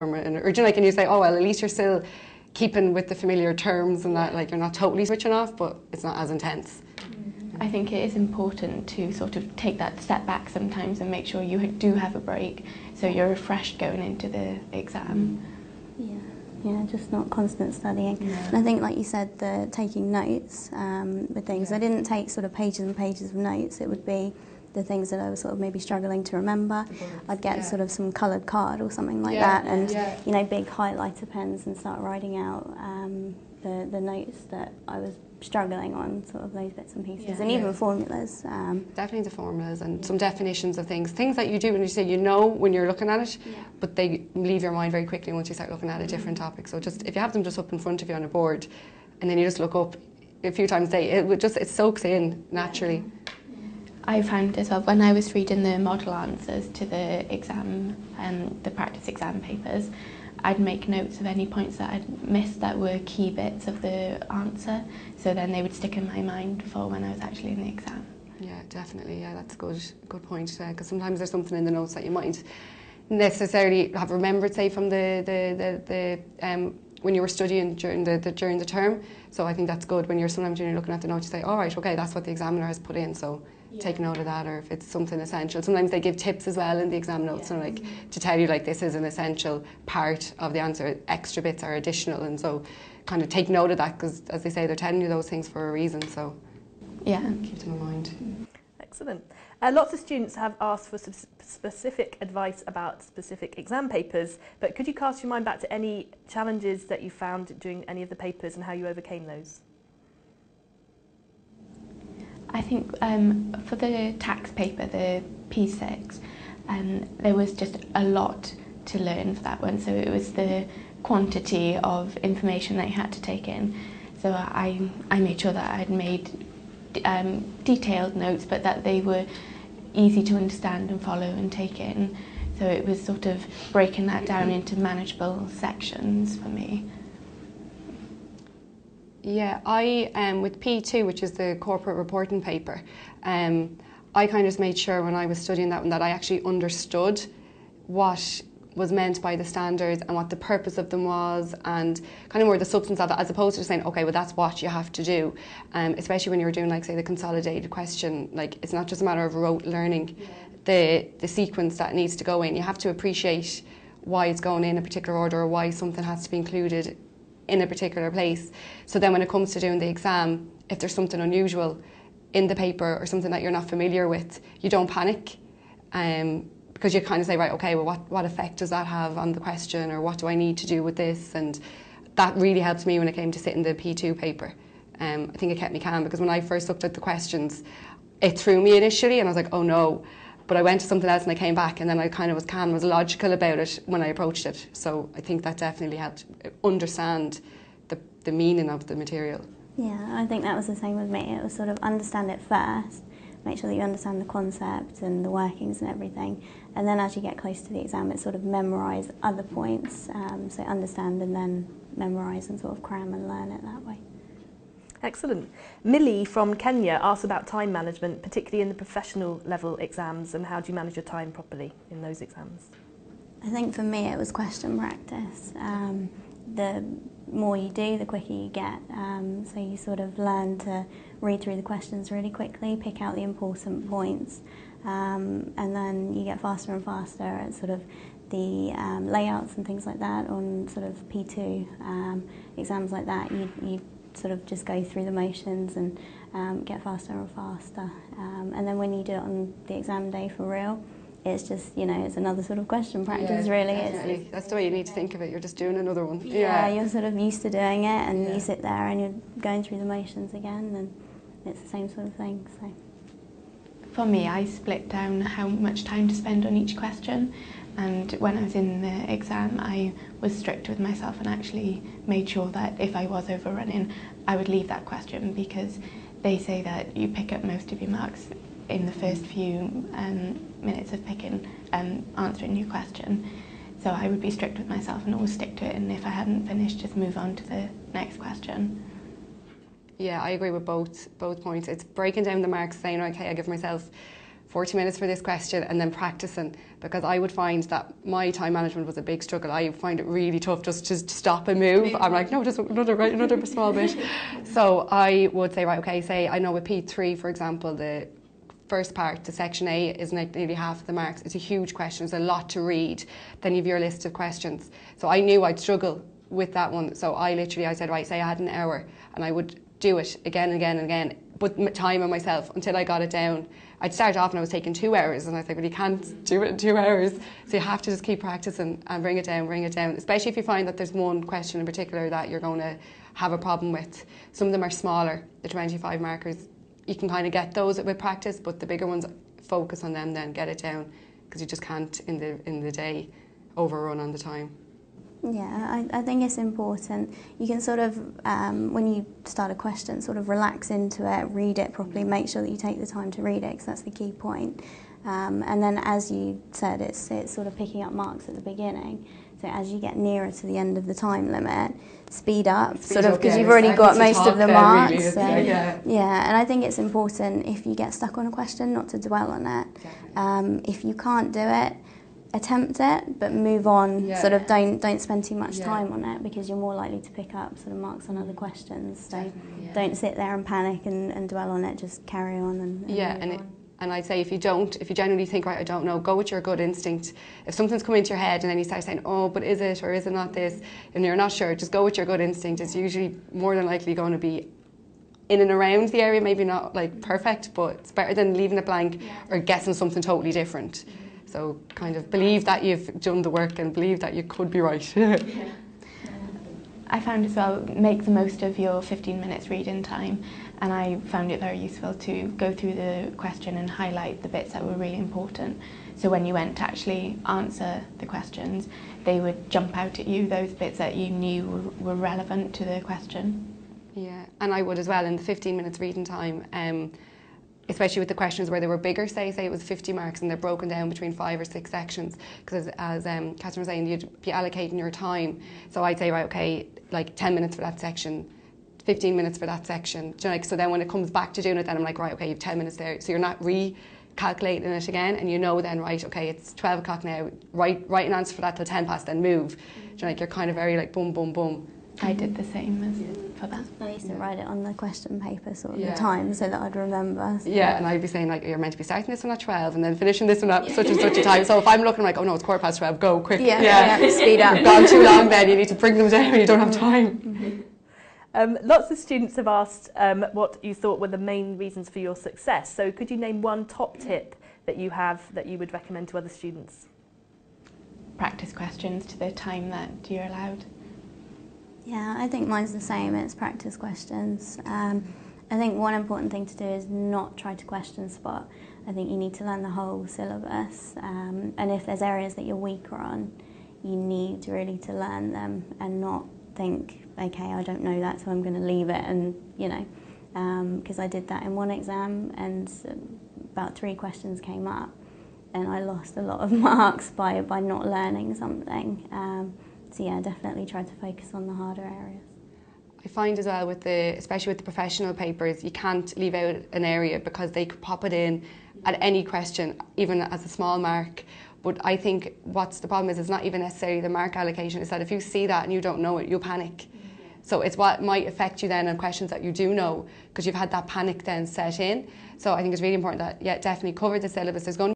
or do you like, and you say, oh well, at least you're still keeping with the familiar terms and that, like, you're not totally switching off, but it's not as intense. I think it is important to sort of take that step back sometimes and make sure you do have a break, so you're refreshed going into the exam. Yeah, just not constant studying. Yeah. And I think, like you said, the taking notes with things. Yeah. I didn't take sort of pages and pages of notes. It would be the things that I was sort of maybe struggling to remember. I'd get sort of some coloured card or something like that, and you know, big highlighter pens, and start writing out the notes that I was struggling on, sort of those bits and pieces, and even formulas. Definitely the formulas and some definitions of things that you do when you say you know when you're looking at it, but they leave your mind very quickly once you start looking at a different topic. So just if you have them just up in front of you on a board, and then you just look up a few times a day, it soaks in naturally. I found as well, when I was reading the model answers to the exam and the practice exam papers, I'd make notes of any points that I'd missed that were key bits of the answer, so then they would stick in my mind for when I was actually in the exam. Yeah, definitely. Yeah, that's a good point, because sometimes there's something in the notes that you mightn't necessarily have remembered, say, from the when you were studying during the term. So I think that's good when sometimes when you're looking at the notes, you say, all right, okay, that's what the examiner has put in, so take note of that, or if it's something essential. Sometimes they give tips as well in the exam notes, so like to tell you, like, this is an essential part of the answer, extra bits are additional, and so kind of take note of that, because as they say, they're telling you those things for a reason, so keep them in mind. Excellent. Lots of students have asked for some specific advice about specific exam papers, but could you cast your mind back to any challenges that you found during any of the papers and how you overcame those? I think for the tax paper, the P6, there was just a lot to learn for that one. So it was the quantity of information that you had to take in. So I made sure that I'd made detailed notes, but that they were easy to understand and follow and take in. So it was sort of breaking that down into manageable sections for me. Yeah, I with P2, which is the corporate reporting paper, I kind of just made sure when I was studying that one that I actually understood what was meant by the standards and what the purpose of them was, and kind of more the substance of it, as opposed to saying, okay, well, that's what you have to do. Especially when you're doing, like, say, the consolidated question, like, it's not just a matter of rote learning the sequence that needs to go in. You have to appreciate why it's going in a particular order, or why something has to be included in a particular place. So then when it comes to doing the exam, if there's something unusual in the paper or something that you're not familiar with, you don't panic, because you kind of say, right, okay, well, what effect does that have on the question, or what do I need to do with this? And that really helped me when it came to sitting the P2 paper. I think it kept me calm, because when I first looked at the questions, it threw me initially, and I was like, oh no. But I went to something else and I came back, and then I kind of was calm, was logical about it when I approached it. So I think that definitely helped understand the meaning of the material. Yeah, I think that was the same with me. It was sort of understand it first, make sure that you understand the concept and the workings and everything. And then as you get close to the exam, it's sort of memorise other points. So understand and then memorise and sort of cram and learn it that way. Excellent. Millie from Kenya asked about time management, particularly in the professional level exams, and how do you manage your time properly in those exams? I think for me it was question practice. The more you do, the quicker you get. So you sort of learn to read through the questions really quickly, pick out the important points, and then you get faster and faster at sort of the layouts and things like that on sort of P2 exams like that. You sort of just go through the motions and get faster and faster. And then when you do it on the exam day for real, it's just, you know, it's another sort of question practice, really. Definitely. That's the way you need to think of it. You're just doing another one. Yeah, you're sort of used to doing it, and you sit there and you're going through the motions again, and it's the same sort of thing. So, for me, I split down how much time to spend on each question, and when I was in the exam, I was strict with myself and actually made sure that if I was overrunning, I would leave that question, because they say that you pick up most of your marks in the first few minutes of picking answering your question. So I would be strict with myself and always stick to it, and if I hadn't finished, just move on to the next question. Yeah, I agree with both points. It's breaking down the marks, saying, okay, I give myself 40 minutes for this question and then practicing, because I would find that my time management was a big struggle. I find it really tough just to stop and move. I'm like, no, just another small bit. So I would say, right, okay, say I know with P3, for example, the first part, the section A, is nearly half of the marks. It's a huge question, there's a lot to read. Then you have your list of questions. So I knew I'd struggle with that one. So I said, right, say I had an hour, and I would do it again and again and again, put time on myself until I got it down. I'd start off and I was taking 2 hours, and I was like, well, you can't do it in 2 hours. So you have to just keep practicing and bring it down, especially if you find that there's one question in particular that you're going to have a problem with. Some of them are smaller, the 25 markers. You can kind of get those with practice, but the bigger ones, focus on them then, get it down, because you just can't in the day overrun on the time. Yeah, I think it's important. You can sort of, when you start a question, sort of relax into it, read it properly, make sure that you take the time to read it, because that's the key point. And then, as you said, it's sort of picking up marks at the beginning. So as you get nearer to the end of the time limit, speed up, because you've already got most of the marks. Really, so, yeah, and I think it's important, if you get stuck on a question, not to dwell on it. If you can't do it, attempt it, but move on. Sort of don't spend too much time on it, because you're more likely to pick up sort of marks on other questions. So don't sit there and panic and dwell on it. Just carry on and move on. And I'd say if you genuinely think, right, I don't know, go with your gut instinct. If something's come into your head and then you start saying, oh, but is it or is it not this, and you're not sure, just go with your gut instinct. It's usually more than likely going to be in and around the area, maybe not like perfect, but it's better than leaving it blank or guessing something totally different. So kind of believe that you've done the work and believe that you could be right. I found as well, make the most of your 15 minutes reading time, and I found it very useful to go through the question and highlight the bits that were really important. So when you went to actually answer the questions, they would jump out at you, those bits that you knew were relevant to the question. Yeah, and I would as well in the 15 minutes reading time, especially with the questions where they were bigger, say it was 50 marks and they're broken down between 5 or 6 sections, because as Catherine was saying, you'd be allocating your time. So I'd say, right, okay, like 10 minutes for that section, 15 minutes for that section. Do you know, like, so then when it comes back to doing it, then I'm like, right, okay, you have 10 minutes there. So you're not recalculating it again, and you know then, right, okay, it's 12 o'clock now, write an answer for that till 10 past, then move. Do you know, like, you're kind of very like boom, boom, boom. I did the same as for that. I used to write it on the question paper sort of the time, so that I'd remember. So. Yeah, and I'd be saying, like, you're meant to be starting this one at 12 and then finishing this one at such and such a time. So if I'm looking like, oh no, it's 12:15, go quick. Speed up. You've gone too long then, you need to bring them down, you don't have time. Lots of students have asked what you thought were the main reasons for your success. So could you name one top tip that you have that you would recommend to other students? Practice questions to the time that you're allowed. Yeah, I think mine's the same. It's practice questions. I think one important thing to do is not try to question spot. I think you need to learn the whole syllabus, and if there's areas that you're weaker on, you need really to learn them and not think, okay, I don't know that, so I'm going to leave it, and you know, because I did that in one exam and about 3 questions came up and I lost a lot of marks by not learning something. So yeah, definitely try to focus on the harder areas. I find as well, especially with the professional papers, you can't leave out an area because they could pop it in at any question, even as a small mark. But I think what's the problem is it's not even necessarily the mark allocation, it's that if you see that and you don't know it, you'll panic. So it's what might affect you then on questions that you do know, because you've had that panic then set in. So I think it's really important that, yeah, definitely cover the syllabus. There's going to